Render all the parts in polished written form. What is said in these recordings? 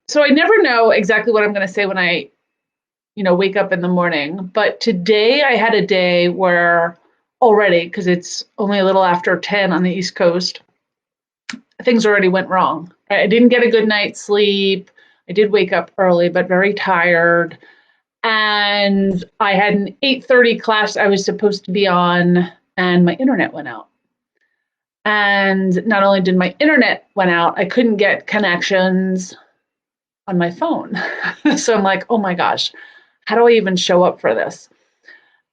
So I never know exactly what I'm going to say when I, wake up in the morning. But today I had a day where already, because it's only a little after 10 on the East Coast, things already went wrong. I didn't get a good night's sleep. I did wake up early, but very tired. And I had an 8:30 class I was supposed to be on, and my internet went out. And not only did my internet went out, I couldn't get connections on my phone. So I'm like, oh my gosh, how do I even show up for this?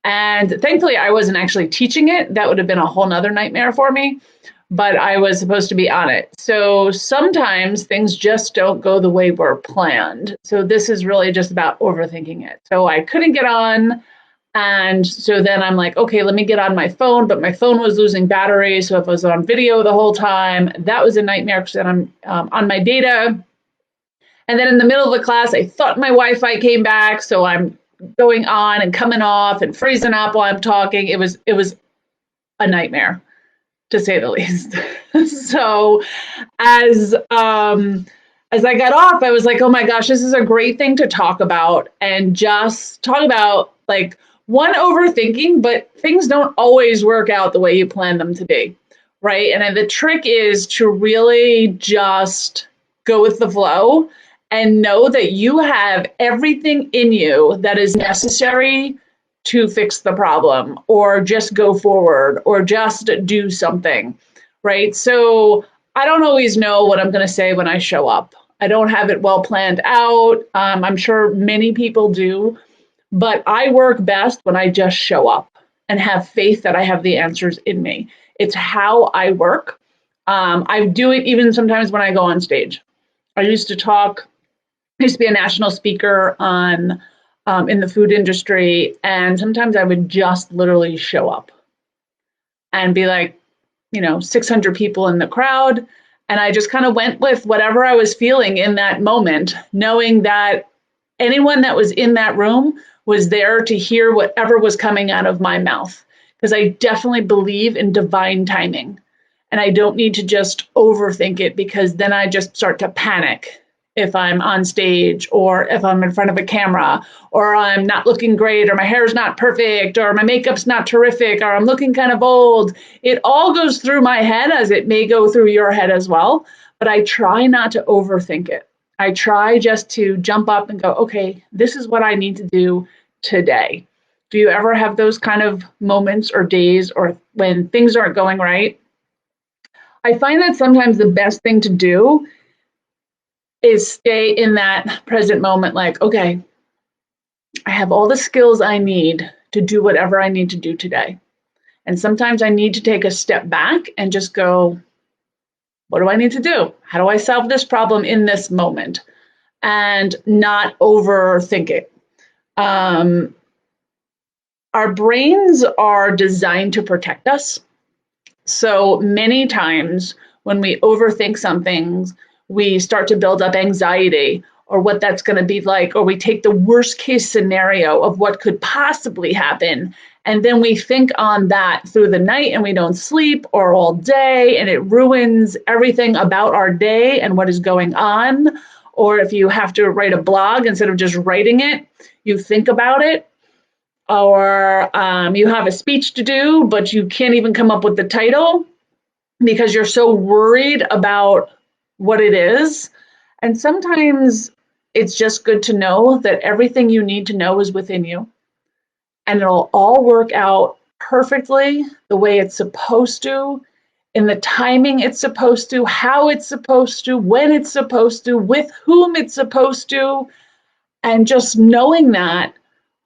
And thankfully, I wasn't actually teaching it. That would have been a whole nother nightmare for me, but I was supposed to be on it. So sometimes things just don't go the way we're planned. So this is really just about overthinking it. So I couldn't get on. And so then I'm like, okay, let me get on my phone, but my phone was losing battery. So if I was on video the whole time, that was a nightmare because then I'm on my data. And then in the middle of the class, I thought my Wi-Fi came back. So I'm going on and coming off and freezing up while I'm talking. It was a nightmare, to say the least. So as I got off, I was like, oh my gosh, this is a great thing to talk about, and just talk about like one, overthinking, but things don't always work out the way you plan them to be, right? And then the trick is to really just go with the flow and know that you have everything in you that is necessary to fix the problem, or just go forward, or just do something, right? So I don't always know what I'm going to say when I show up. I don't have it well planned out. I'm sure many people do, but I work best when I just show up and have faith that I have the answers in me. It's how I work. I do it even sometimes when I go on stage. I used to be a national speaker on in the food industry, and sometimes I would just literally show up and be like, 600 people in the crowd. And I just kind of went with whatever I was feeling in that moment, knowing that anyone that was in that room was there to hear whatever was coming out of my mouth. Because I definitely believe in divine timing. And I don't need to just overthink it, because then I just start to panic if I'm on stage, or if I'm in front of a camera, or I'm not looking great, or my hair's not perfect, or my makeup's not terrific, or I'm looking kind of old. It all goes through my head, as it may go through your head as well. But I try not to overthink it. I try just to jump up and go, okay, this is what I need to do today. Do you ever have those kind of moments or days, or when things aren't going right? I find that sometimes the best thing to do is stay in that present moment, like, okay, I have all the skills I need to do whatever I need to do today. And sometimes I need to take a step back and just go, what do I need to do? How do I solve this problem in this moment? And not overthink it. Our brains are designed to protect us. So many times when we overthink something, we start to build up anxiety, or what that's going to be like, or we take the worst case scenario of what could possibly happen. And then we think on that through the night, and we don't sleep, or all day, and it ruins everything about our day and what is going on. Or if you have to write a blog, instead of just writing it, you think about it. Or you have a speech to do, but you can't even come up with the title because you're so worried about what it is. And sometimes it's just good to know that everything you need to know is within you, and it'll all work out perfectly the way it's supposed to, in the timing it's supposed to, how it's supposed to, when it's supposed to, with whom it's supposed to. And just knowing that,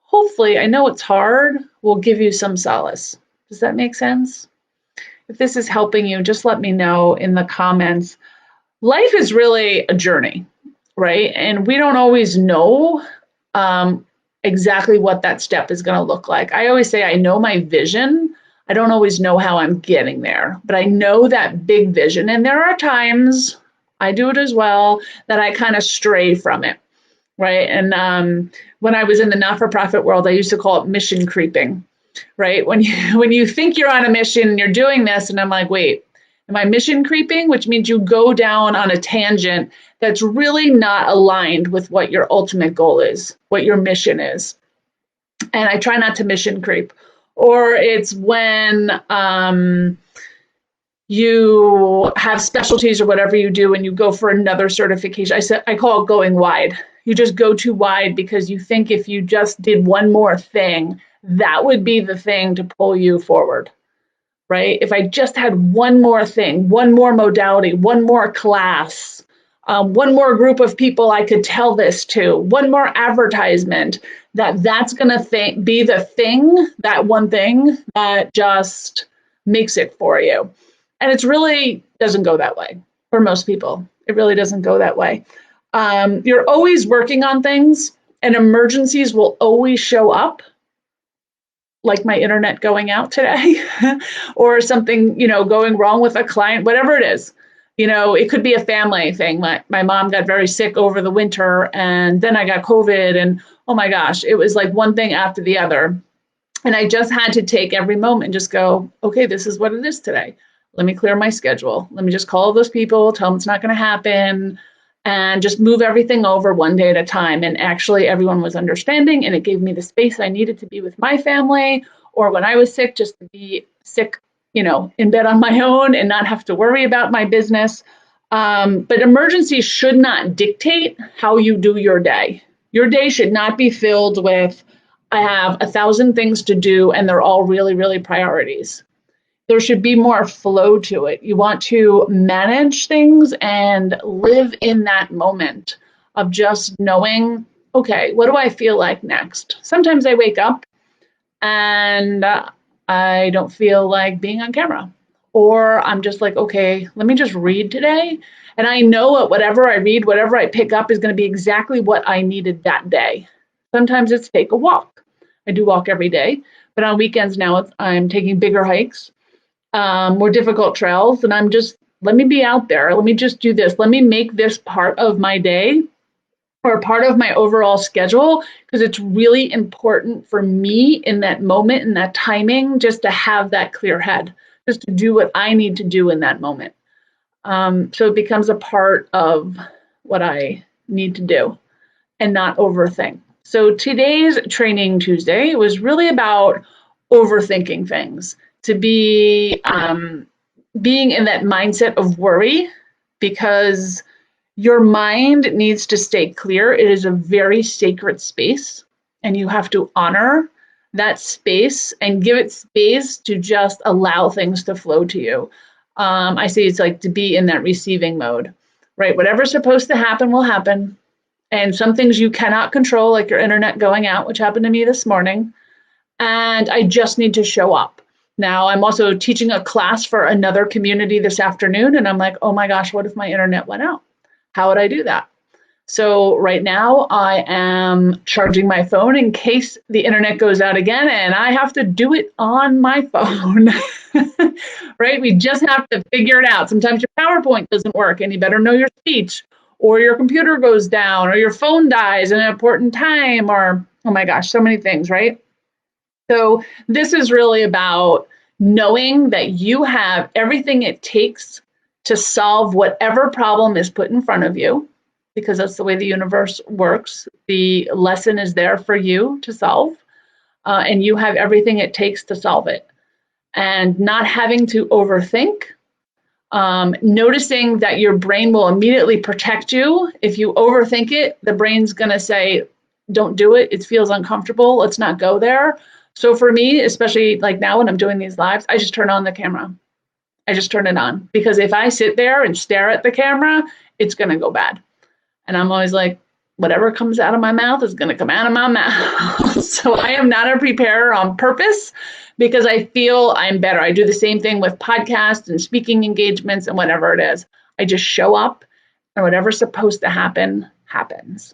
hopefully, I know it's hard, will give you some solace. Does that make sense? If this is helping you, just let me know in the comments. Life is really a journey, right? And we don't always know exactly what that step is going to look like. I always say I know my vision. I don't always know how I'm getting there, but I know that big vision. And there are times, I do it as well, that I kind of stray from it, right? And when I was in the not-for-profit world, I used to call it mission creeping, right? When you think you're on a mission and you're doing this, and I'm like, wait, Am I mission creeping? Which means you go down on a tangent that's really not aligned with what your ultimate goal is, what your mission is. And I try not to mission creep. Or it's when you have specialties or whatever you do and you go for another certification. I call it going wide. You just go too wide because you think if you just did one more thing, that would be the thing to pull you forward, right? If I just had one more thing, one more modality, one more class, one more group of people I could tell this to, one more advertisement, that's going to be the thing, that one thing that just makes it for you. And it really doesn't go that way for most people. It really doesn't go that way. You're always working on things, and emergencies will always show up, like my internet going out today, or something, going wrong with a client, whatever it is. It could be a family thing. My mom got very sick over the winter, and then I got COVID, and oh my gosh, it was like one thing after the other. And I just had to take every moment and just go, okay, this is what it is today. Let me clear my schedule. Let me just call those people, tell them it's not going to happen, and just move everything over one day at a time. And actually, everyone was understanding, and it gave me the space I needed to be with my family, or when I was sick, just to be sick, in bed on my own and not have to worry about my business. But emergencies should not dictate how you do your day. Your day should not be filled with, I have 1,000 things to do, and they're all really, really priorities. There should be more flow to it. You want to manage things and live in that moment of just knowing, okay, what do I feel like next? Sometimes I wake up and I don't feel like being on camera. Or I'm just like, okay, let me just read today. And I know that whatever I read, whatever I pick up is going to be exactly what I needed that day. Sometimes it's take a walk. I do walk every day, but on weekends now I'm taking bigger hikes. More difficult trails, and let me be out there. Let me just do this. Let me make this part of my day or part of my overall schedule, because it's really important for me in that moment, in that timing, just to have that clear head, just to do what I need to do in that moment. So it becomes a part of what I need to do and not overthink. So today's Training Tuesday was really about overthinking things, to be being in that mindset of worry, because your mind needs to stay clear. It is a very sacred space, and you have to honor that space and give it space to just allow things to flow to you. I say it's like to be in that receiving mode, right? Whatever's supposed to happen will happen. And some things you cannot control, like your internet going out, which happened to me this morning. And I just need to show up. Now, I'm also teaching a class for another community this afternoon, and I'm like, oh my gosh, what if my internet went out? How would I do that? So right now, I am charging my phone in case the internet goes out again, and I have to do it on my phone, right? We just have to figure it out. Sometimes your PowerPoint doesn't work, and you better know your speech, or your computer goes down, or your phone dies at an important time, or, oh my gosh, so many things, right? So this is really about knowing that you have everything it takes to solve whatever problem is put in front of you, because that's the way the universe works. The lesson is there for you to solve, and you have everything it takes to solve it. And not having to overthink, noticing that your brain will immediately protect you. If you overthink it, the brain's going to say, don't do it. It feels uncomfortable. Let's not go there. So for me, especially like now when I'm doing these lives, I just turn on the camera. I just turn it on, because if I sit there and stare at the camera, it's going to go bad. And I'm always like, whatever comes out of my mouth is going to come out of my mouth. So I am not a preparer on purpose, because I feel I'm better. I do the same thing with podcasts and speaking engagements and whatever it is. I just show up, and whatever's supposed to happen, happens.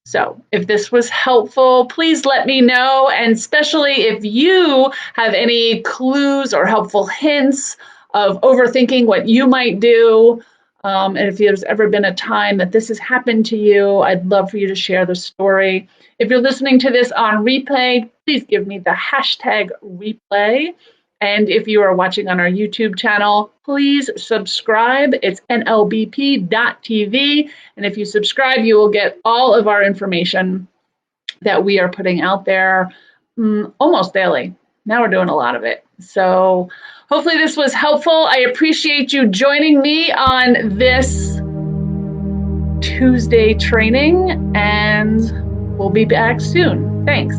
So if this was helpful, please let me know. And especially if you have any clues or helpful hints of overthinking what you might do. And if there's ever been a time that this has happened to you, I'd love for you to share the story. If you're listening to this on replay, please give me the hashtag replay. And if you are watching on our YouTube channel, please subscribe. It's nlbp.tv. And if you subscribe, you will get all of our information that we are putting out there almost daily. Now we're doing a lot of it. So hopefully this was helpful. I appreciate you joining me on this Tuesday training, and we'll be back soon. Thanks.